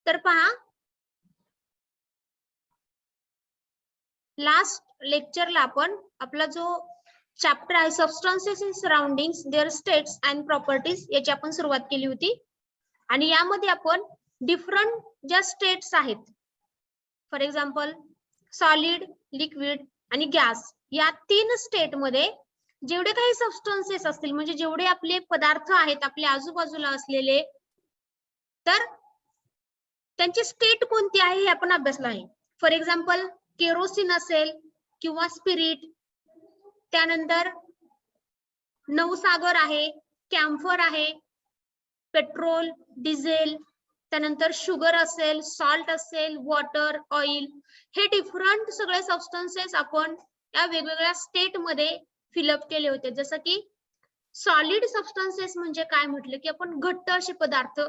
तर पहा, लास्ट लेक्चरला आपण आपला जो चॅप्टर आहे substances in surroundings their states and properties याची आपण सुरुवात केली होती. आणि यामध्ये आपण डिफरंट ज्या स्टेट्स आहेत, फॉर एक्झाम्पल सॉलिड, लिक्विड आणि गॅस, या 3 स्टेट मध्ये जेवढे काही सबस्टन्सेस असतील, म्हणजे जेवढे आपले पदार्थ आहेत आपल्या आजूबाजूला असलेले, तर त्यांची स्टेट कोणती आहे हे आपण अभ्यासलं आहे. फॉर एक्झाम्पल केरोसिन असेल किंवा स्पिरिट, त्यानंतर नवसागर आहे, कॅम्फर आहे, पेट्रोल, डिझेल, त्यानंतर शुगर असेल, सॉल्ट असेल, वॉटर, ऑइल, हे डिफरंट सगळे सबस्टन्सेस आपण या वेगवेगळ्या स्टेट मध्ये फिलअप केले होते. जसं की सॉलिड सबस्टन्सेस म्हणजे काय म्हटलं की आपण घट्ट असे पदार्थ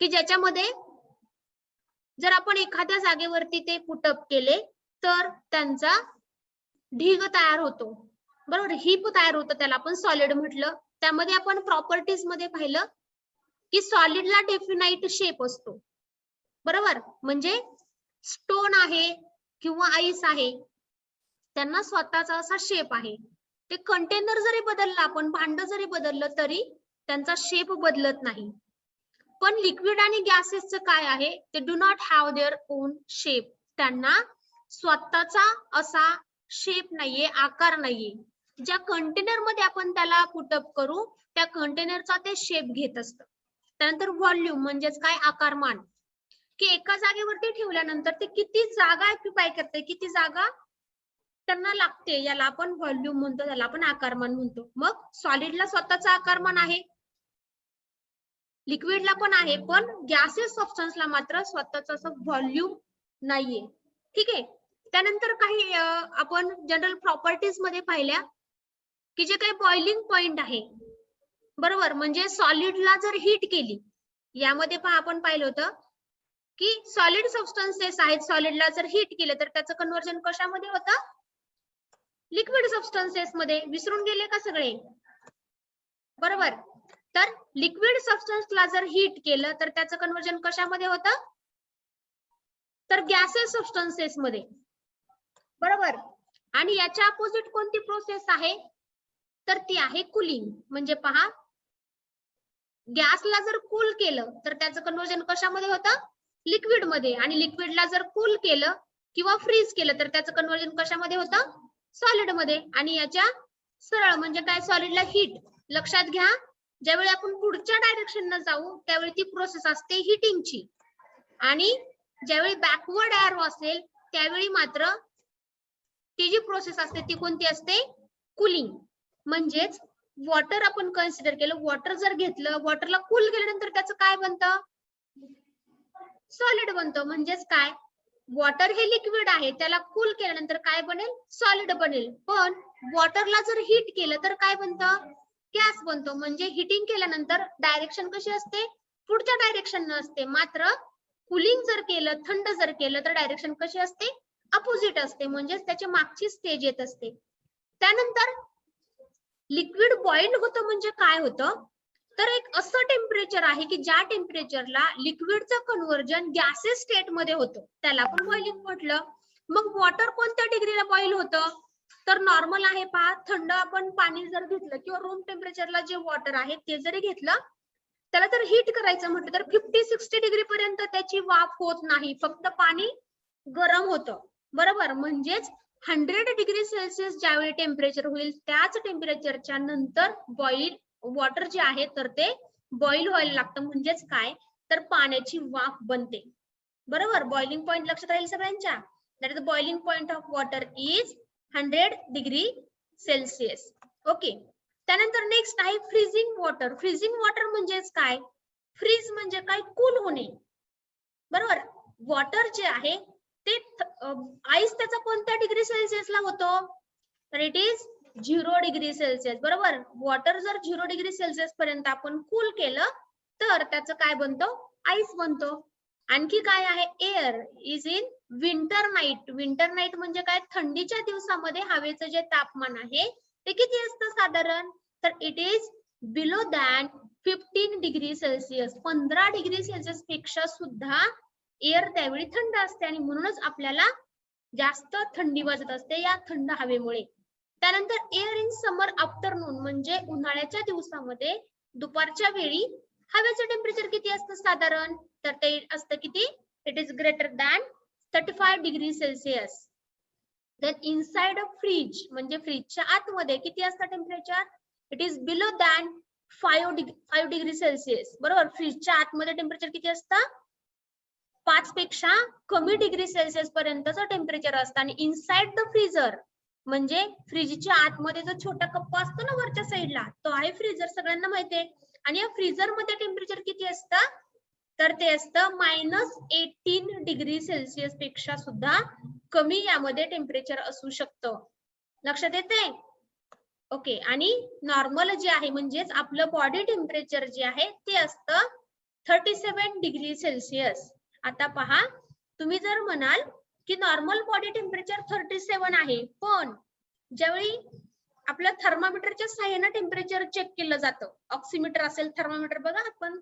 की ज्याच्यामध्ये जर आपण एखाद्या जागेवरती ते पुटअप केले तर त्यांचा ढीग तयार होतो, बरोबर, हीप तयार होतं, त्याला आपण सॉलिड म्हटलं. त्यामध्ये आपण प्रॉपर्टीज मध्ये पाहिलं की सॉलिडला डेफिनाइट शेप असतो, बरोबर, म्हणजे स्टोन आहे किंवा आईस आहे, त्यांना स्वतःचा असा शेप आहे. ते कंटेनर जरी बदलला, आपण भांड जरी बदललं तरी त्यांचा शेप बदलत नाही. पण लिक्विड आणि गॅसेसचं काय आहे, ते do not have their own shape, त्यांना स्वतःचा असा शेप नाहीये, आकार नाहीये. ज्या कंटेनर मध्ये आपण त्याला पुटअप करू त्या कंटेनरचा ते शेप घेत असतं. त्यानंतर व्हॉल्यूम म्हणजेच काय, आकारमान, की एका जागेवरती ठेवल्यानंतर ते किती जागा ऑक्युपाय करते, किती जागा त्यांना लागते, याला आपण व्हॉल्यूम म्हणतो, त्याला आपण आकारमान म्हणतो. मग सॉलिडला स्वतःचा आकारमान आहे, लिक्विडला पण आहे, पण गॅसेस सबस्टन्सला मात्र स्वतःचा असं व्हॉल्यूम नाहीये. ठीक आहे. त्यानंतर काही आपण जनरल प्रॉपर्टीज मध्ये पाहिल्या की जे काही बॉइलिंग पॉइंट आहे, बरोबर, म्हणजे सॉलिडला जर हीट केली, यामध्ये पण आपण पाहिलं होतं की सॉलिड सबस्टन्सेस आहेत, सॉलिडला जर हीट केलं तर त्याचं कन्व्हर्जन कशामध्ये होतं, लिक्विड सबस्टन्सेस मध्ये. विसरून गेले का सगळे, बरोबर. तर लिक्विड सबस्टन्सला जर हीट केलं तर त्याचं कन्व्हर्जन कशामध्ये होतं, तर गॅसेस सबस्टन्सेस मध्ये, बरोबर. आणि याच्या अपोजिट कोणती प्रोसेस आहे, तर ती आहे कूलिंग. म्हणजे पहा, गॅसला जर कूल केलं तर त्याचं कन्व्हर्जन कशामध्ये होतं, लिक्विड मध्ये, आणि लिक्विडला जर कूल केलं किंवा फ्रीज केलं तर त्याचं कन्व्हर्जन कशामध्ये होतं, सॉलिड मध्ये. आणि याच्या सरळ म्हणजे काय, सॉलिडला हीट, लक्षात घ्या, ज्यावेळी आपण पुढच्या डायरेक्शनला जाऊ त्यावेळी ती प्रोसेस असते हीटिंगची, आणि ज्यावेळी बॅकवर्ड एरो असेल त्यावेळी मात्र ती जी प्रोसेस असते ती कोणती असते, कूलिंग. म्हणजेच वॉटर आपण कन्सिडर केलं, वॉटर जर घेतलं, वॉटरला कूल केल्यानंतर त्याचं काय बनतं, सॉलिड बनतं. म्हणजेच काय, वॉटर हे लिक्विड आहे, त्याला कूल केल्यानंतर काय बनेल, सॉलिड बनेल. पण वॉटरला जर हीट केलं तर काय बनतं, गॅस बनतो. म्हणजे हिटिंग केल्यानंतर डायरेक्शन कशी असते, पुढच्या डायरेक्शन असते. मात्र कूलिंग जर केलं, थंड जर केलं तर डायरेक्शन कशी असते, अपोजिट असते, म्हणजेच त्याची मागची स्टेज येत असते. त्यानंतर लिक्विड बॉइल होतं म्हणजे काय होतं, तर एक असं टेम्परेचर आहे की ज्या टेम्परेचरला लिक्विडचं कन्व्हर्जन गॅसेस स्टेट मध्ये होतं त्याला आपण बॉइलिंग म्हटलं. मग वॉटर कोणत्या डिग्रीला बॉइल होतं, तर नॉर्मल आहे पहा, थंड आपण पाणी जर घेतलं किंवा रूम टेम्परेचरला जे वॉटर आहे ते जरी घेतलं, त्याला जर हीट करायचं म्हटलं तर 50-60 डिग्री पर्यंत त्याची वाफ होत नाही, फक्त पाणी गरम होतं, बरोबर. म्हणजेच 100 डिग्री सेल्सिअस ज्यावेळी टेम्परेचर होईल त्याच टेम्परेचरच्या नंतर बॉईल वॉटर जे आहे तर ते बॉईल व्हायला लागतं. म्हणजेच काय, तर पाण्याची वाफ बनते, बरोबर. बॉइलिंग पॉइंट लक्षात राहील सगळ्यांच्या, that is the boiling point of water is 100 degree Celsius. Okay. त्यानंतर नेक्स्ट आहे फ्रीजिंग वॉटर. फ्रीजिंग वॉटर म्हणजेच काय, फ्रीज म्हणजे काय, कूल होणे, बरोबर. वॉटर जे आहे ते आईस त्याचा कोणत्या डिग्री सेल्सिअसला होतो, तर इट इज 0 डिग्री सेल्सिअस, बरोबर. वॉटर जर 0 डिग्री सेल्सिअस पर्यंत आपण कूल केलं तर त्याचं काय बनतो, आईस बनतो. आणखी काय आहे, air is in winter night. Winter night म्हणजे काय, थंडीच्या दिवसामध्ये हवेचं जे तापमान आहे ते किती असतं साधारण, तर it is below than 15 degree Celsius, 15 degree Celsius पेक्षा सुद्धा एअर त्यावेळी थंड असते आणि म्हणूनच आपल्याला जास्त थंडी वाजत असते या थंड हवेमुळे. त्यानंतर एअर इन समर आफ्टरनून म्हणजे उन्हाळ्याच्या दिवसामध्ये दुपारच्या वेळी हवेचं टेम्परेचर किती असतं साधारण, तर ते असतं किती, it is greater than 35 degree Celsius. Then inside a fridge म्हणजे फ्रीजच्या आतमध्ये किती असतं temperature, it is below than 5 degree Celsius. बरोबर, फ्रीजच्या आतमध्ये टेम्परेचर किती असतं, 5 पेक्षा कमी डिग्री सेल्सिअस पर्यंतचं टेम्परेचर असतं. आणि इनसाइड द फ्रीजर म्हणजे फ्रीजच्या आतमध्ये जो छोटा कप्पा असतो ना वरच्या साईडला, तो आहे फ्रीजर, सगळ्यांना माहिती आहे. आणि या फ्रीजर मध्ये टेम्परेचर किती असतं, तर ते असतं -18 डिग्री सेल्सिअस पेक्षा सुद्धा कमी यामध्ये टेम्परेचर असू शकतं. लक्षात येते? ओके. आणि नॉर्मल जे आहे म्हणजेच आपलं बॉडी टेम्परेचर जे आहे ते असतं 37 डिग्री सेल्सिअस. आता पहा, तुम्ही जर म्हणाल की नॉर्मल बॉडी टेम्परेचर 37 आहे, पण ज्यावेळी आपल्या थर्मामीटरच्या साहाय्याने टेम्परेचर चेक केलं जातं, ऑक्सिमीटर असेल, थर्मामीटर बघा आपण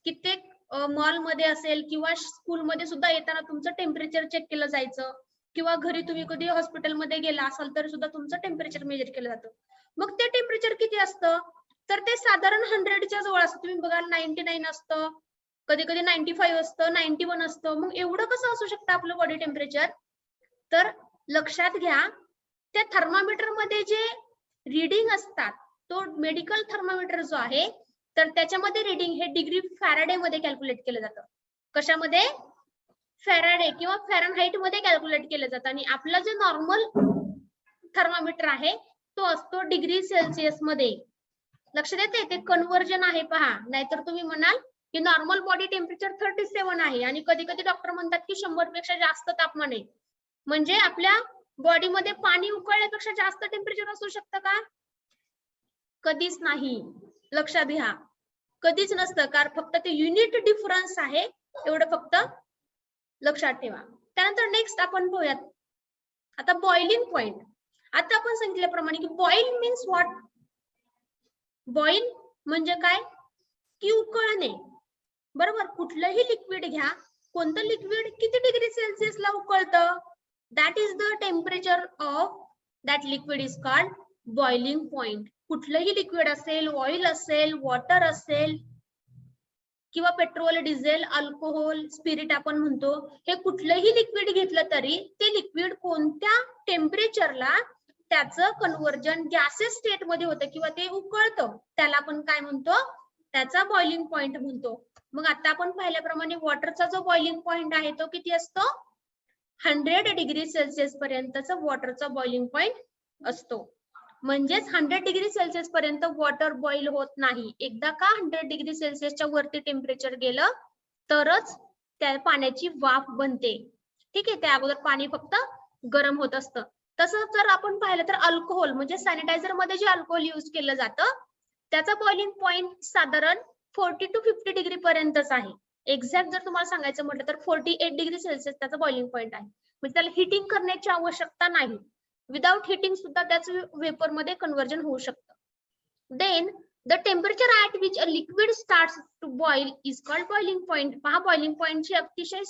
कित्येक मॉल मध्ये असेल किंवा स्कूल मध्ये सुद्धा येताना तुमचं टेम्परेचर चेक केलं जायचं, किंवा घरी तुम्ही कधी हॉस्पिटलमध्ये गेला असाल तर सुद्धा तुमचं टेम्परेचर मेजर केलं जातं. मग ते टेम्परेचर किती असतं, तर ते साधारण 100च्या जवळ असतं. तुम्ही बघाल 99 असतं, कधी कधी 95 असतं, 91 असतं. मग एवढं कसं असू शकतं आपलं बॉडी टेम्परेचर, तर लक्षात घ्या, त्या थर्मामीटर मध्ये जे रीडिंग असतात, तो मेडिकल थर्मामीटर जो आहे, तर त्याच्यामध्ये रीडिंग हे डिग्री फॅराडे मध्ये कॅल्क्युलेट केलं जातं. कशामध्ये, फॅराडे किंवा फॅरनहाइट मध्ये कॅल्क्युलेट केलं जातं. आणि आपला जो नॉर्मल थर्मामीटर आहे तो असतो डिग्री सेल्सिअस मध्ये. लक्षात येते, ते कन्वर्जन आहे पहा. नाहीतर तुम्ही म्हणाल की नॉर्मल बॉडी टेम्परेचर 37 आहे आणि कधी कधी डॉक्टर म्हणतात की 100 पेक्षा जास्त तापमान आहे, म्हणजे आपल्या बॉडीमध्ये पाणी उकळण्यापेक्षा जास्त टेम्परेचर असू शकतं का, कधीच नाही. लक्षात घ्या, कधीच नसतं, कारण फक्त ते युनिट डिफरन्स आहे, एवढं फक्त लक्षात ठेवा. त्यानंतर नेक्स्ट आपण पाहूयात आता बॉइलिंग पॉइंट. आता आपण सांगितल्याप्रमाणे की बॉइल मीन्स व्हॉट, बॉइल म्हणजे काय, की उकळणे. बरोबर, कुठलंही लिक्विड घ्या, कोणतं लिक्विड किती डिग्री सेल्सिअसला उकळतं, that is the temperature of that liquid is called boiling point. कुठलंही लिक्विड असेल, ऑइल असेल, वॉटर असेल किंवा पेट्रोल, डिझेल, अल्कोहोल, स्पिरिट आपण म्हणतो, हे कुठलंही लिक्विड घेतलं तरी ते लिक्विड कोणत्या टेम्परेचरला त्याचं कन्वर्जन गॅसेस स्टेट मध्ये होतं किंवा ते उकळतं, त्याला आपण काय म्हणतो, त्याचा बॉइलिंग पॉइंट म्हणतो. मग आता आपण पाहिल्याप्रमाणे वॉटरचा जो बॉइलिंग पॉइंट आहे तो किती असतो, 100 डिग्री सेल्सिअस पर्यंतचा वॉटरचा बॉइलिंग पॉइंट असतो. म्हणजेच 100 डिग्री सेल्सिअस पर्यंत वॉटर बॉईल होत नाही. एकदा का 100 डिग्री सेल्सिअसच्या वरती टेम्परेचर गेलं तरच त्या पाण्याची वाफ बनते. ठीक आहे, त्या अगोदर पाणी फक्त गरम होत असतं. तसंच जर आपण पाहिलं तर अल्कोहोल म्हणजे सॅनिटायझर मध्ये जे अल्कोहोल यूज केलं जातं त्याचा बॉइलिंग पॉइंट साधारण 40 to 50 डिग्री पर्यंतच आहे. एक्झॅक्ट जर तुम्हाला सांगायचं म्हटलं तर 48 डिग्री सेल्सिअस त्याचा बॉइलिंग पॉइंट आहे. म्हणजे त्याला हिटिंग करण्याची आवश्यकता नाही. विदाउट हिटिंग सुद्धा त्याचं वेपर मध्ये कन्वर्जन होऊ शकतं. Then the temperature at which a liquid starts to boil is called boiling point. पहा, बॉइलिंग पॉइंटची अतिशय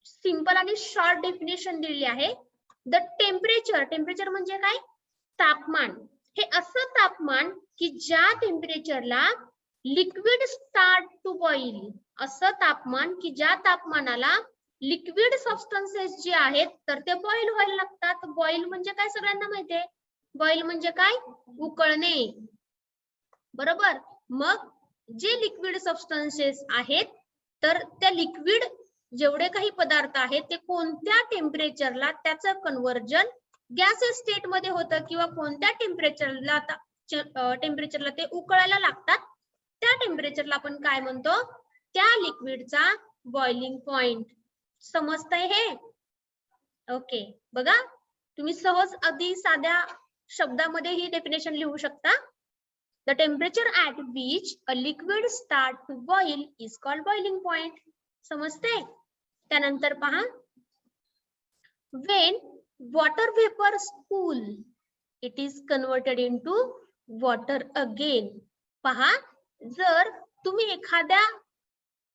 सिंपल आणि शॉर्ट डेफिनेशन दिली आहे. द टेम्परेचर, टेम्परेचर म्हणजे काय, तापमान. हे असं तापमान की ज्या टेम्परेचरला लिक्विड स्टार्ट टू बॉईल, असं तापमान की ज्या तापमानाला लिक्विड सबस्टन्सेस जे आहेत तर ते बॉईल व्हायला लागतात. बॉईल म्हणजे काय, सगळ्यांना माहितीये, बॉईल म्हणजे काय, उकळणे. बरोबर, मग जे लिक्विड सबस्टन्सेस आहेत तर त्या लिक्विड जेवढे काही पदार्थ आहेत ते कोणत्या टेम्परेचरला त्याचं कन्वर्जन गॅसेस स्टेट मध्ये होतं किंवा कोणत्या टेम्परेचरला ते उकळायला लागतात, त्या टेम्परेचरला आपण काय म्हणतो, त्या लिक्विडचा बॉइलिंग पॉइंट. समजतंय हे? ओके, बघा तुम्ही सहज अगदी साध्या शब्दामध्ये ही डेफिनेशन लिहू शकता. The temperature at which a liquid start to boil is called boiling point. समजते? त्यानंतर पहा, when water vapors cool it is converted into water again. पहा, जर तुम्ही एखाद्या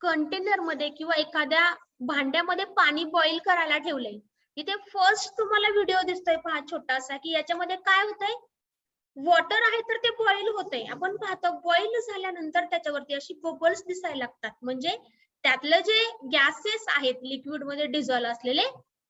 कंटेनर मध्ये किंवा एखाद्या भांड्यामध्ये पाणी बॉईल करायला ठेवलंय, इथे फर्स्ट तुम्हाला व्हिडिओ दिसतोय पहा छोटासा, की याच्यामध्ये काय होतंय, वॉटर आहे तर ते बॉईल होतंय. आपण पाहतो बॉईल झाल्यानंतर त्याच्यावरती अशी बबल्स दिसायला लागतात, म्हणजे त्यातलं जे गॅसेस आहेत लिक्विड मध्ये डिझॉल्व्ह असलेले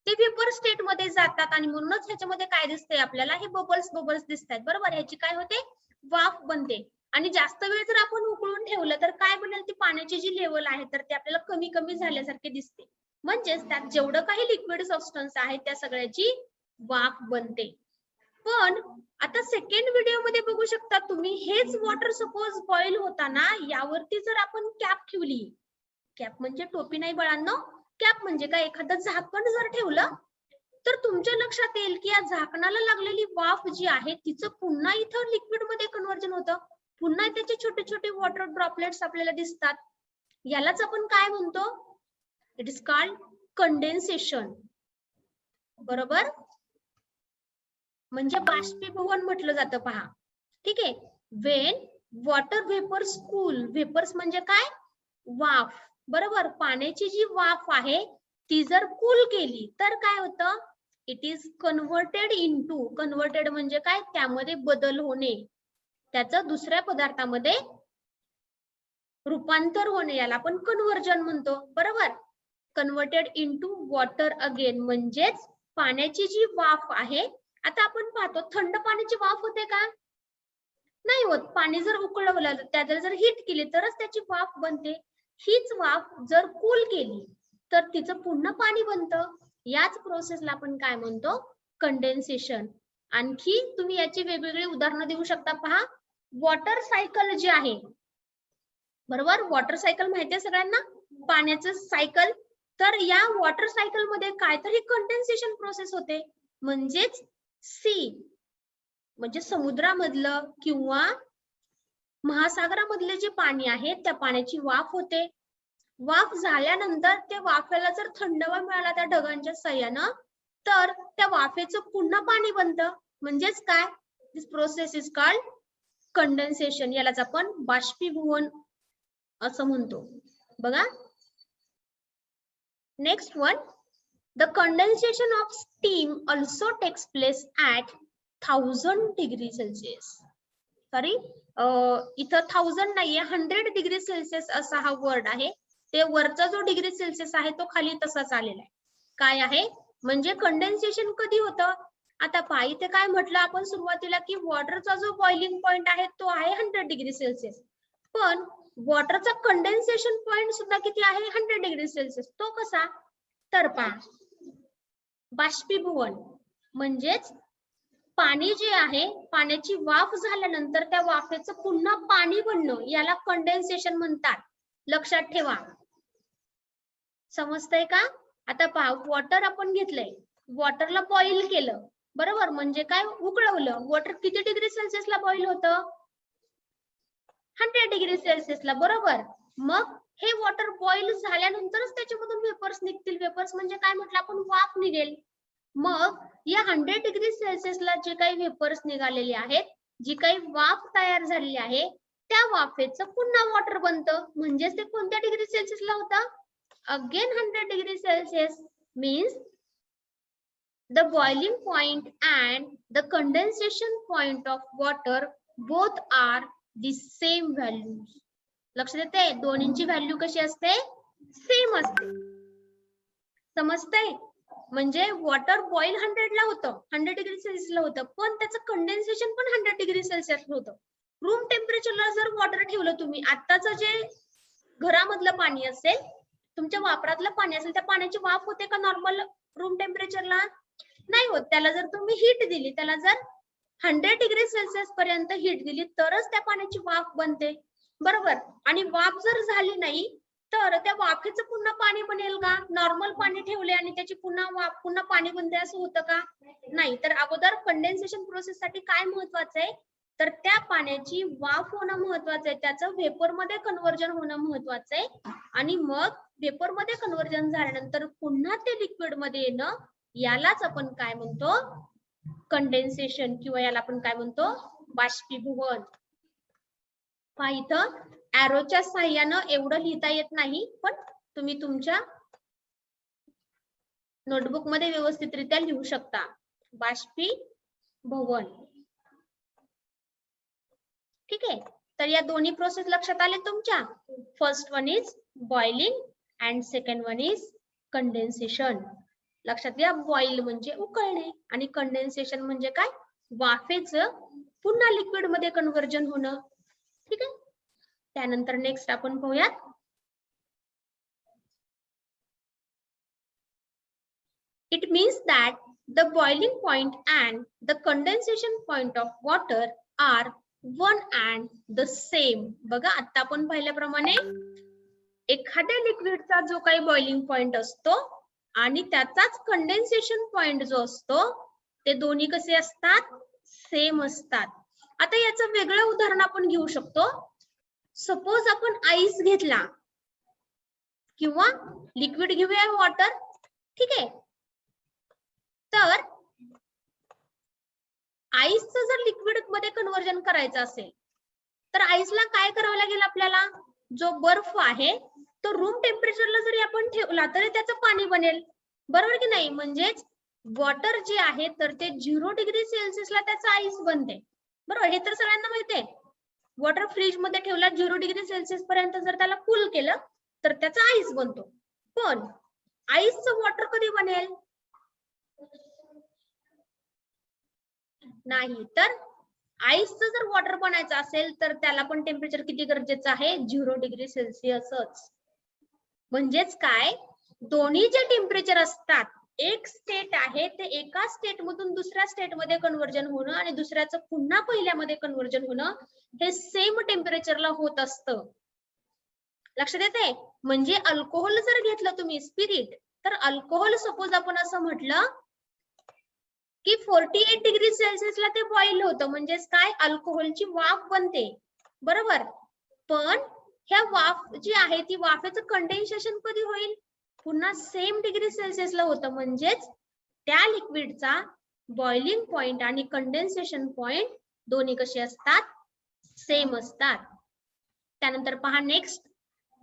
ते वेपर स्टेट मध्ये जातात आणि म्हणूनच ह्याच्यामध्ये काय दिसतंय आपल्याला, हे बबल्स बबल्स दिसतात. बरोबर, ह्याची काय होते, वाफ बनते. आणि जास्त वेळ जर आपण उकळून ठेवलं तर काय बनेल, ती पाण्याची जी लेवल आहे तर ते आपल्याला कमी कमी झाल्यासारखे दिसते. म्हणजेच त्यात जेवढं काही लिक्विड सबस्टन्स आहे त्या सगळ्याची वाफ बनते. पण आता सेकंड व्हिडिओ मध्ये बघू शकता तुम्ही, हेच वॉटर सपोज बॉईल होताना यावरती जर आपण कॅप ठेवली, कॅप म्हणजे टोपी नाही बाळांनो, कॅप म्हणजे काय, एखादं झाकण जर ठेवलं तर तुमच्या लक्षात येईल की या झाकणाला लागलेली वाफ जी आहे तिचं पुन्हा इथं लिक्विड मध्ये कन्व्हर्जन होतं, पुन्हा त्याचे छोटे छोटे वॉटर ड्रॉपलेट्स आपल्याला दिसतात. यालाच आपण काय म्हणतो, इट इज कॉल्ड कंडेन्सेशन. बरोबर, म्हणजे बाष्पीभवन म्हटलं जातं. पहा, ठीक आहे. Wien water vapours cool, vapours म्हणजे काय, वाफ. बरोबर, पाण्याची जी वाफ आहे ती जर कूल केली तर काय होतं, it is converted into, converted म्हणजे काय, त्यामध्ये बदल होणे, त्याचं दुसऱ्या पदार्थामध्ये रूपांतर होणे, याला आपण कन्व्हर्जन म्हणतो. बरोबर, कन्व्हर्टेड इनटू वॉटर अगेन, म्हणजेच पाण्याची जी वाफ आहे, आता आपण पाहतो थंड पाण्याची वाफ होते का, नाही होत. पाणी जर उकळवलं, त्याला जर हीट केली तरच त्याची वाफ बनते. हीच वाफ जर कूल केली तर तिचं पुन्हा पाणी बनतं. याच प्रोसेसला आपण काय म्हणतो, कंडेन्सेशन. आणखी तुम्ही याची वेगवेगळी उदाहरणं देऊ शकता. पहा, वॉटर सायकल जे आहे, बरोबर, वॉटर सायकल माहिती आहे सगळ्यांना, पाण्याचं सायकल. तर या वॉटर सायकल मध्ये काय, तर ही कंडेन्सेशन प्रोसेस होते. म्हणजेच सी म्हणजे समुद्रामधलं किंवा महासागरामधले जे पाणी आहे त्या पाण्याची वाफ होते. वाफ झाल्यानंतर त्या वाफेला जर थंडावा मिळाला त्या ढगांच्या साह्यानं तर त्या वाफेचं पुन्हा पाणी बनतं. म्हणजेच काय, this process is called condensation. यालाच आपण बाष्पीभवन असं म्हणतो. बघा, next one, the condensation of steam also takes place at 1000 degree Celsius. Sorry, इथं 1000 नाहीये, 100 डिग्री सेल्सिअस असा हा वर्ड आहे. ते वरचा जो डिग्री सेल्सिअस आहे तो खाली तसाच आलेला आहे. काय आहे, म्हणजे कंडेन्सेशन कधी होतं. आता पहा, इथे काय म्हटलं आपण सुरुवातीला, की वॉटरचा जो बॉइलिंग पॉइंट आहे तो आहे 100 डिग्री सेल्सिअस, पण वॉटरचा कंडेन्सेशन पॉइंट सुद्धा किती आहे, 100 डिग्री सेल्सिअस. तो कसा, तर पहा, बाष्पीभवन म्हणजेच पाणी जे आहे, पाण्याची वाफ झाल्यानंतर त्या वाफेचं पुन्हा पाणी बनणं, याला कंडेन्सेशन म्हणतात. लक्षात ठेवा, समजतंय का. आता पहा, वॉटर आपण घेतलंय, वॉटरला बॉईल केलं, बरोबर, म्हणजे काय, उकळवलं. वॉटर किती डिग्री सेल्सिअसला बॉईल होतं, 100 डिग्री सेल्सिअसला. बरोबर, मग हे वॉटर बॉईल झाल्यानंतरच त्याच्यामधून वेपर्स निघतील. वेपर्स म्हणजे काय म्हटलं आपण, वाफ निघेल. मग या 100 डिग्री सेल्सिअसला जे काही वेपर्स निघालेले आहेत, जी काही वाफ तयार झालेली आहे, त्या वाफेचं पुन्हा वॉटर बनतं. म्हणजेच ते कोणत्या डिग्री सेल्सिअसला होतं, again 100 degree Celsius. Means the boiling point and the condensation point of water both are the same values. लक्षात येते, दोन्हींची व्हॅल्यू कशी असते, सेम असते. समजतंय, म्हणजे वॉटर बॉईल 100 ला होतं, 100 डिग्री सेल्सिअसला होतं, पण त्याचं कंडेन्सेशन पण 100 डिग्री सेल्सिअसला होतं. रूम टेम्परेचरला जर वॉटर ठेवलं तुम्ही, आत्ताचं जे घरामधलं पाणी असेल, तुमच्या वापरातलं पाणी असेल, त्या पाण्याची वाफ होते का नॉर्मल रूम टेम्परेचरला, नाही होत. त्याला जर तुम्ही हीट दिली, त्याला जर 100 डिग्री सेल्सिअस पर्यंत हीट दिली तरच त्या पाण्याची वाफ बनते. बरोबर, आणि वाफ जर झाली नाही तर त्या वाफेचं पुन्हा पाणी बनेल का, नॉर्मल पाणी ठेवले आणि त्याची पुन्हा वाफ, पुन्हा पाणी बनते असं होतं का, नाही. तर अगोदर कंडेन्सेशन प्रोसेस साठी काय महत्वाचं आहे, तर त्या पाण्याची वाफ होणं महत्वाचं आहे, त्याचं व्हेपर मध्ये कन्व्हर्जन होणं महत्वाचं आहे. आणि मग व्हेपर मध्ये कन्व्हर्जन झाल्यानंतर पुन्हा ते लिक्विड मध्ये येणं, यालाच आपण काय म्हणतो, कंडेन्सेशन, किंवा याला आपण काय म्हणतो, बाष्पीभवन. पहा इथं ॲरोच्या साहाय्यानं एवढं लिहिता येत नाही, पण तुम्ही तुमच्या नोटबुक मध्ये व्यवस्थितरित्या लिहू शकता. बाष्पीभवन. ठीक आहे. तर या दोन्ही प्रोसेस लक्षात आले तुमच्या. First one is boiling and second one is condensation. लक्षात घ्या, बॉईल म्हणजे उकळणे आणि कंडेन्सेशन म्हणजे काय, वाफेचं पुन्हा लिक्विड मध्ये कन्व्हर्जन होणं. ठीक आहे. त्यानंतर नेक्स्ट आपण पाहूयात it means that the boiling point and the condensation point of water are one and the same. बघा आता आपण पाहिल्याप्रमाणे एखाद्या लिक्विडचा जो काही बॉइलिंग पॉइंट असतो आणि त्याचाच कंडेन्सेशन पॉइंट जो असतो ते दोन्ही कसे असतात, सेम असतात. आता याचं वेगळं उदाहरण आपण घेऊ शकतो. सपोज आपण आईस घेतला किंवा लिक्विड घेऊया वॉटर. ठीक आहे. तर आईसचं जर लिक्विड मध्ये कन्व्हर्जन करायचं असेल तर आईसला काय करावं लागेल, आपल्याला जो बर्फ आहे तो रूम टेम्परेचरला जरी आपण ठेवला तरी त्याचं पाणी बनेल, बरोबर की नाही. म्हणजेच वॉटर जे आहे तर ते 0 डिग्री सेल्सिअसला त्याचं आईस बनते, बरोबर. हे तर सगळ्यांना माहिती आहे. वॉटर फ्रीज मध्ये ठेवला 0 डिग्री सेल्सिअस पर्यंत जर त्याला कूल केलं तर त्याचा आईस बनतो. पण आईसचं वॉटर कधी बनेल नाही. तर आईसचं जर वॉटर बनायचं असेल तर त्याला पण टेम्परेचर किती गरजेचं आहे, 0 डिग्री सेल्सिअसच. म्हणजेच काय, दोन्ही जे टेम्परेचर असतात, एक स्टेट आहे ते एका स्टेट मधून दुसऱ्या स्टेट मध्ये कन्व्हर्जन होणं आणि दुसऱ्याचं पुन्हा पहिल्यामध्ये कन्व्हर्जन होणं हे सेम टेम्परेचरला होत असतं. लक्षात येते. म्हणजे अल्कोहोल जर घेतलं तुम्ही स्पिरिट, तर अल्कोहोल सपोज आपण असं म्हटलं की 48 डिग्री सेल्सिअसला ते बॉईल होतं, म्हणजेच काय, अल्कोहोलची वाफ बनते, बरोबर. पण ह्या वाफ जी आहे ती वाफेचं कंडेन्सेशन कधी होईल, पुन्हा सेम डिग्री सेल्सिअसला होतं. म्हणजेच त्या लिक्विडचा बॉइलिंग पॉइंट आणि कंडेन्सेशन पॉइंट दोन्ही कसे असतात, सेम असतात. त्यानंतर पहा नेक्स्ट,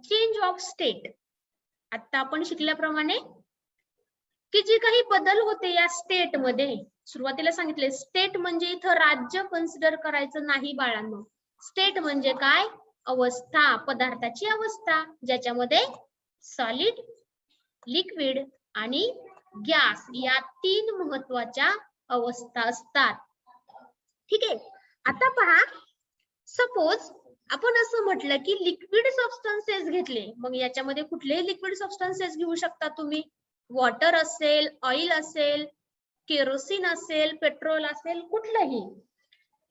चेंज ऑफ स्टेट. आता आपण शिकल्याप्रमाणे की जे काही बदल होते या स्टेट मध्ये, सुरुवातीला सांगितले स्टेट म्हणजे इथं राज्य कन्सिडर करायचं नाही बाळांनो. स्टेट म्हणजे काय, अवस्था, पदार्थाची अवस्था, ज्याच्यामध्ये सॉलिड, लिक्विड आणि गॅस या 3 महत्वाच्या अवस्था असतात. ठीक आहे. आता पहा, सपोज आपण असं म्हटलं की लिक्विड सबस्टन्सेस घेतले, मग याच्यामध्ये कुठलेही लिक्विड सबस्टन्सेस घेऊ शकता तुम्ही. वॉटर असेल, ऑइल असेल, केरोसिन असेल, पेट्रोल असेल, कुठलंही.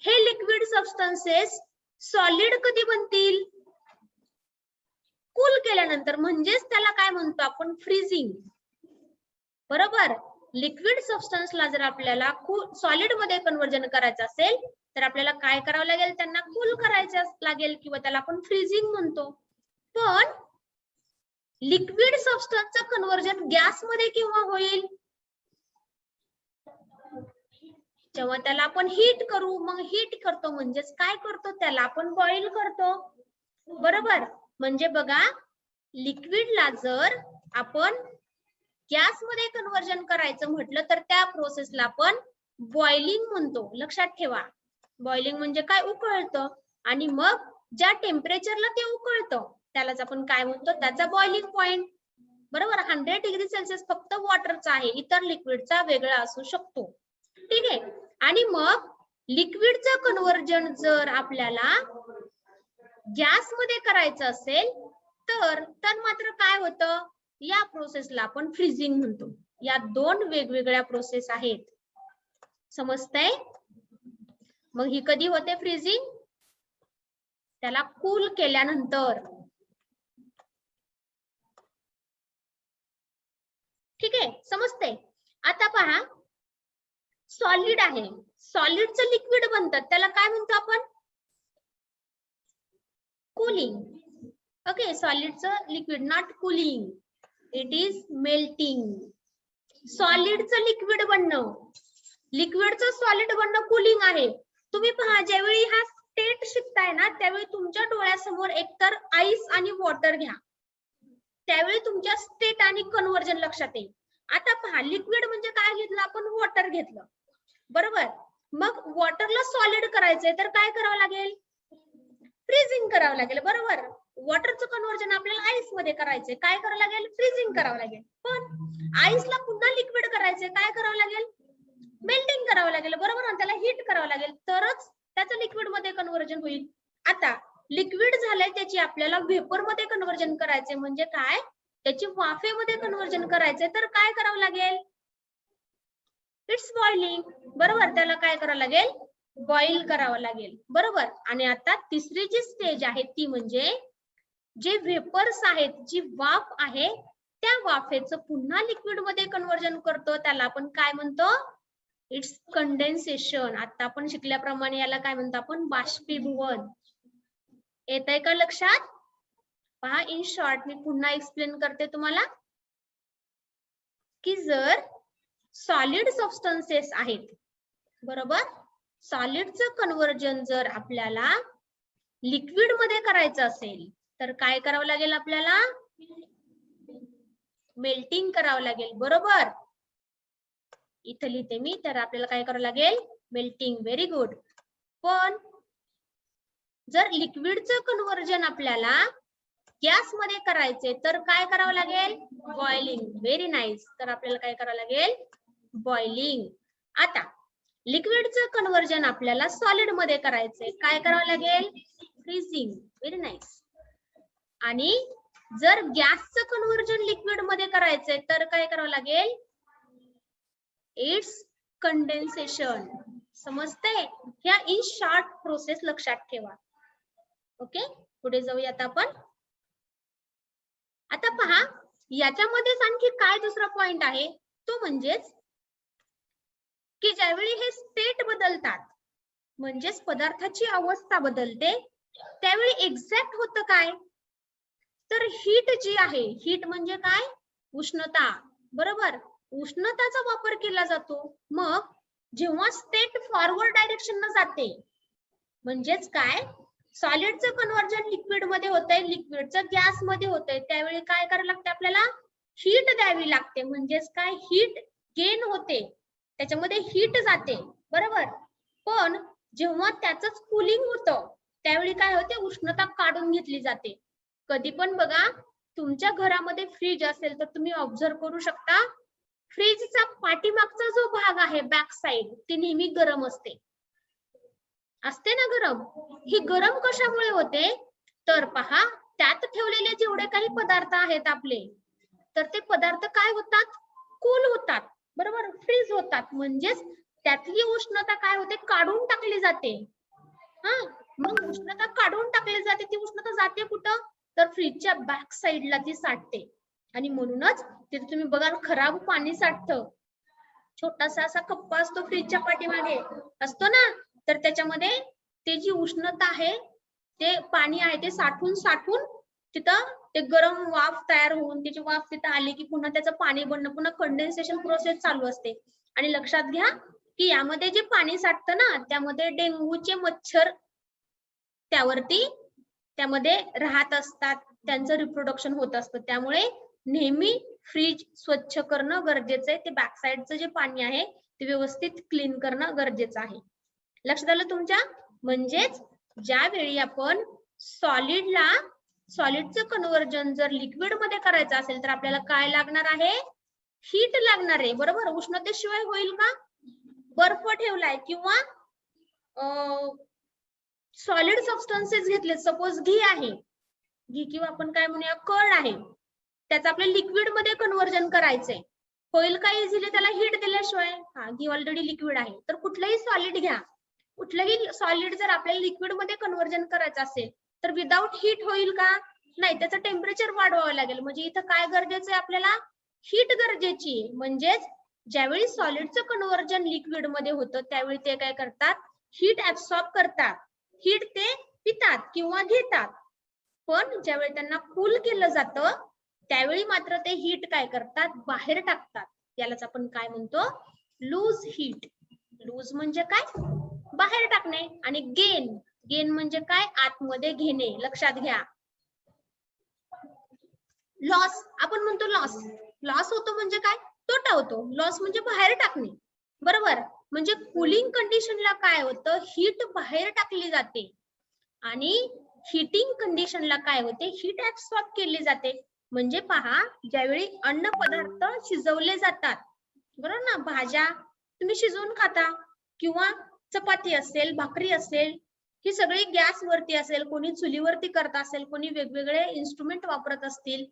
हे लिक्विड सबस्टन्सेस सॉलिड कधी बनतील, कूल केल्यानंतर. म्हणजेच त्याला काय म्हणतो आपण, फ्रीजिंग, बरोबर. लिक्विड सबस्टन्सला जर आपल्याला सॉलिड मध्ये कन्व्हर्जन करायचं असेल तर आपल्याला काय करावं लागेल, त्यांना कूल करायचं लागेल किंवा त्याला आपण फ्रीजिंग म्हणतो. पण लिक्विड सबस्टन्सचं कन्व्हर्जन गॅस मध्ये केव्हा होईल, जेव्हा त्याला आपण हीट करू. मग हीट करतो म्हणजेच काय करतो, त्याला आपण बॉईल करतो, बरोबर. म्हणजे बघा, लिक्विडला जर आपण गॅस मध्ये कन्व्हर्जन करायचं म्हटलं तर त्या प्रोसेसला आपण बॉइलिंग म्हणतो. लक्षात ठेवा, बॉइलिंग म्हणजे काय, उकळतं. आणि मग ज्या टेम्परेचरला ते उकळतं त्यालाच आपण काय म्हणतो, त्याचा बॉइलिंग पॉइंट, बरोबर. 100 डिग्री सेल्सिअस फक्त वॉटरचा आहे, इतर लिक्विडचा वेगळा असू शकतो. ठीक आहे. आणि मग लिक्विडचं कन्व्हर्जन जर आपल्याला गॅस मध्ये करायचं असेल तर मात्र काय होतं, या प्रोसेसला आपण फ्रीजिंग म्हणतो. या 2 वेगवेगळ्या प्रोसेस आहेत, समजतंय. मग ही कधी होते फ्रीजिंग, त्याला कूल केल्यानंतर. ठीक आहे, समजतंय. आता पहा, सॉलिड आहे, सॉलिडचं लिक्विड बनतात, त्याला काय म्हणतो आपण, कूलिंग. ओके, सॉलिडचं liquid, not cooling, it is melting. सॉलिडचं लिक्विड बनणं, लिक्विडचं सॉलिड बनणं कूलिंग आहे. तुम्ही पहा, ज्यावेळी हा स्टेट शिकताय ना त्यावेळी तुमच्या डोळ्यासमोर एकतर आईस आणि वॉटर घ्या, त्यावेळी तुमच्या स्टेट आणि कन्व्हर्जन लक्षात येईल. आता पहा, लिक्विड म्हणजे काय घेतलं आपण? वॉटर घेतलं, बरोबर. मग वॉटरला सॉलिड करायचंय तर काय करावं लागेल? फ्रीजिंग करावं लागेल, बरोबर. वॉटरचं कन्व्हर्जन आपल्याला आईस मध्ये करायचंय, काय करावं लागेल? फ्रीजिंग करावं लागेल. पण आईसला पुन्हा लिक्विड करायचंय, काय करावं लागेल? मेल्टिंग करावं लागेल, बरोबर. आणि त्याला हीट करावं लागेल, तरच त्याचं लिक्विड मध्ये कन्व्हर्जन होईल. आता लिक्विड झालंय, त्याची आपल्याला व्हेपर मध्ये कन्व्हर्जन करायचंय, म्हणजे काय? त्याची वाफेमध्ये कन्व्हर्जन करायचंय, तर काय करावं लागेल? इट्स बॉइलिंग, बरोबर. त्याला काय करावं लागेल? बॉईल करावं लागेल, बरोबर. आणि आता तिसरी जी स्टेज आहे ती म्हणजे जे व्हेपर्स आहेत, जी वाफ आहे, त्या वाफेचं पुन्हा लिक्विड मध्ये कन्व्हर्जन करतो, त्याला आपण काय म्हणतो? It's condensation. आता आपण शिकल्याप्रमाणे याला काय म्हणतो आपण? बाष्पीभवन. येतंय का लक्षात? पहा, इन शॉर्ट मी पुन्हा एक्सप्लेन करते तुम्हाला की जर सॉलिड सबस्टन्सेस आहेत, बरोबर, सॉलिडचं कन्व्हर्जन जर आपल्याला लिक्विड मध्ये करायचं असेल तर काय करावं लागेल? आपल्याला मेल्टिंग करावं लागेल, बरोबर. इथं लिहिते मी, तर आपल्याला काय करावं लागेल? मेल्टिंग. Very good. पण जर लिक्विडचं कन्व्हर्जन आपल्याला गॅस मध्ये करायचे तर काय करावं लागेल? बॉइलिंग. Very nice. तर आपल्याला काय करावं लागेल? बॉइलिंग. आता लिक्विडचं कन्व्हर्जन आपल्याला सॉलिड मध्ये करायचंय, काय करावं लागेल? फ्रीजिंग. Very nice. आणि जर गॅसचं कन्व्हर्जन लिक्विड मध्ये करायचंय तर काय करावं लागेल? It's condensation. समजते? ह्या इन शॉर्ट प्रोसेस लक्षात ठेवा. ओके, पुढे जाऊयात आपण. आता पहा, याच्यामध्येच आणखी काय दुसरा पॉइंट आहे, तो म्हणजेच की ज्यावेळी हे स्टेट बदलतात, म्हणजेच पदार्थाची अवस्था बदलते, त्यावेळी एक्झॅक्ट होतं काय? तर हीट जी आहे, हीट म्हणजे काय? उष्णता, बरोबर. उष्णताचा वापर केला जातो. मग जेव्हा स्टेट फॉरवर्ड डायरेक्शन न जाते, म्हणजेच काय? सॉलिडचं कन्व्हर्जन लिक्विड मध्ये होतंय, लिक्विडचं गॅस मध्ये होतंय, त्यावेळी काय करावं लागतं? आपल्याला हीट द्यावी लागते. म्हणजेच काय? हीट गेन होते, त्याच्यामध्ये हीट जाते, बरोबर. पण जेव्हा त्याच कूलिंग होतं त्यावेळी काय होते? उष्णता काढून घेतली जाते. कधी पण बघा, तुमच्या घरामध्ये फ्रीज असेल तर तुम्ही ऑब्झर्व करू शकता, फ्रीजचा पाठीमागचा जो भाग आहे, बॅक साइड, ती नेहमी गरम असते ना, गरम. ही गरम कशामुळे होते? तर पहा, त्यात ठेवलेले जेवढे काही पदार्थ आहेत आपले, तर ते पदार्थ काय होतात? कूल होतात, बरोबर, फ्रीज होतात. म्हणजेच त्यातली उष्णता काय होते? काढून टाकली जाते. हा, मग उष्णता काढून टाकली जाते, ती उष्णता जाते कुठं? तर फ्रीजच्या बॅक साइडला ती साठते. आणि म्हणूनच तिथे तुम्ही बघा, खराब पाणी साठतं. छोटासा असा कप्पा असतो फ्रीजच्या पाठीमागे, असतो ना, तर त्याच्यामध्ये ते जी उष्णता आहे, ते पाणी आहे, ते साठून तिथं ते गरम वाफ तयार होऊन, त्याची वाफ तिथं आली की पुन्हा त्याचं पाणी बनणं, पुन्हा कंडेन्सेशन प्रोसेस चालू असते. आणि लक्षात घ्या की यामध्ये जे पाणी साठतं ना, त्यामध्ये डेंग्यूचे मच्छर त्यामध्ये राहत असतात, त्यांचं रिप्रोडक्शन होत असतं. त्यामुळे नेहमी फ्रीज स्वच्छ करणं गरजेचं आहे. ते बॅक साइडचं जे पाणी आहे ते व्यवस्थित क्लीन करणं गरजेचं आहे. लक्षात आलं तुमच्या? म्हणजेच ज्यावेळी आपण सॉलिडचं कन्व्हर्जन जर लिक्विड मध्ये करायचं असेल तर आपल्याला काय लागणार आहे? हीट लागणार आहे, बरोबर. उष्णतेशिवाय होईल का? बर्फ ठेवलाय किंवा सॉलिड सबस्टन्सेस घेतले, सपोज घी आहे, घी किंवा आपण काय म्हणूया कर्ड आहे, त्याचं आपल्याला लिक्विड मध्ये कन्व्हर्जन करायचंय, होईल का इझिली त्याला हीट दिल्याशिवाय? हा, घी ऑलरेडी लिक्विड आहे. तर कुठलंही सॉलिड घ्या, कुठलंही सॉलिड जर आपल्याला लिक्विड मध्ये कन्व्हर्जन करायचं असेल तर विदाउट हीट होईल का? नाही, त्याचं टेम्परेचर वाढवावं लागेल. म्हणजे इथं काय गरजेचं आहे? आपल्याला हीट गरजेची आहे. म्हणजेच ज्यावेळी सॉलिडचं कन्व्हर्जन लिक्विड मध्ये होतं त्यावेळी ते काय करतात? हीट ऍब्सॉर्ब करतात, हीट ते पितात किंवा घेतात. पण ज्यावेळी त्यांना कूल केलं जातं त्यावेळी मात्र ते हीट काय करतात? बाहेर टाकतात. यालाच आपण काय म्हणतो? Loose heat. लूज म्हणजे काय? बाहेर टाकणे. आणि गेन गेन म्हणजे काय, आतमध्ये घेणे, लक्षात घ्या. लॉस आपण म्हणतो, लॉस लॉस होतो म्हणजे काय, तोटा होतो. लॉस म्हणजे बाहेर टाकणे, बरोबर. म्हणजे कूलिंग कंडिशनला काय होतं, हीट बाहेर टाकली जाते आणि हीटिंग कंडिशनला काय होते, हीट ऍब्सॉर्ब केली जाते. म्हणजे पहा, ज्यावेळी अन्न पदार्थ शिजवले जातात, बरोबर ना, भाज्या तुम्ही शिजवून खाता किंवा चपाती असेल, भाकरी असेल, ही सगळी गॅस वरती असेल, कोणी चुलीवरती करत असेल, कोणी वेगवेगळे इन्स्ट्रुमेंट वापरत असतील,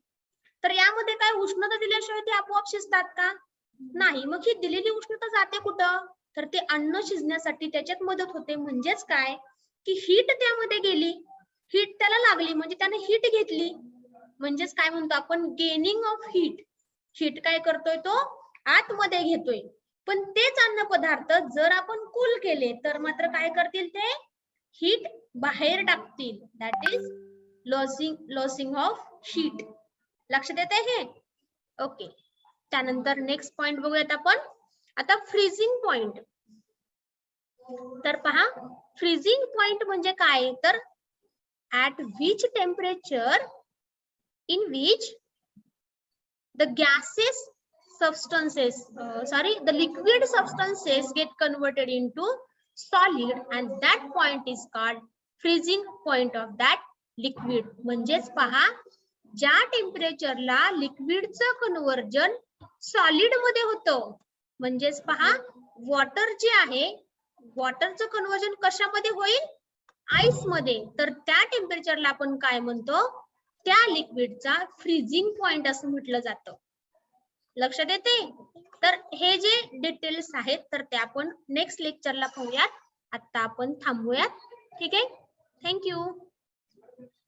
तर यामध्ये काय उष्णता दिल्याशिवाय ते आपोआप शिजतात का, नाही. मग ही दिलेली उष्णता जाते कुठं, तर ते अन्न शिजण्यासाठी त्याच्यात मदत होते. म्हणजेच काय की हीट त्यामध्ये गेली, हीट त्याला लागली म्हणजे त्याने हीट घेतली. म्हणजेच काय म्हणतो आपण, गेनिंग ऑफ हीट. हीट काय करतोय, तो आतमध्ये घेतोय. पण तेच अन्न पदार्थ जर आपण कूल केले तर मात्र काय करतील, ते हीट बाहेर टाकतील. That is losing of heat. लक्षात येते हे, ओके. त्यानंतर नेक्स्ट पॉइंट बघूयात आपण आता, फ्रीजिंग पॉइंट. तर पहा, फ्रीजिंग पॉइंट म्हणजे काय, तर at which temperature in which the gases substances the liquid substances get converted into solid, and that point is called freezing point of that liquid. म्हणजेच पहा, ज्या टेम्परेचरला लिक्विडचं कन्व्हर्जन सॉलिड मध्ये होतं, म्हणजेच पहा, वॉटर जे आहे, वॉटरचं कन्व्हर्जन कशामध्ये होईल, आईस मध्ये, तर त्या टेम्परेचरला आपण काय म्हणतो, त्या लिक्विडचा फ्रीजिंग पॉइंट असं म्हटलं जातं. लक्षात येते. तर हे जे डिटेल्स आहेत तर ते आपण नेक्स्ट लेक्चरला पाहूयात. आता आपण थांबूयात, ठीक आहे. थँक्यू.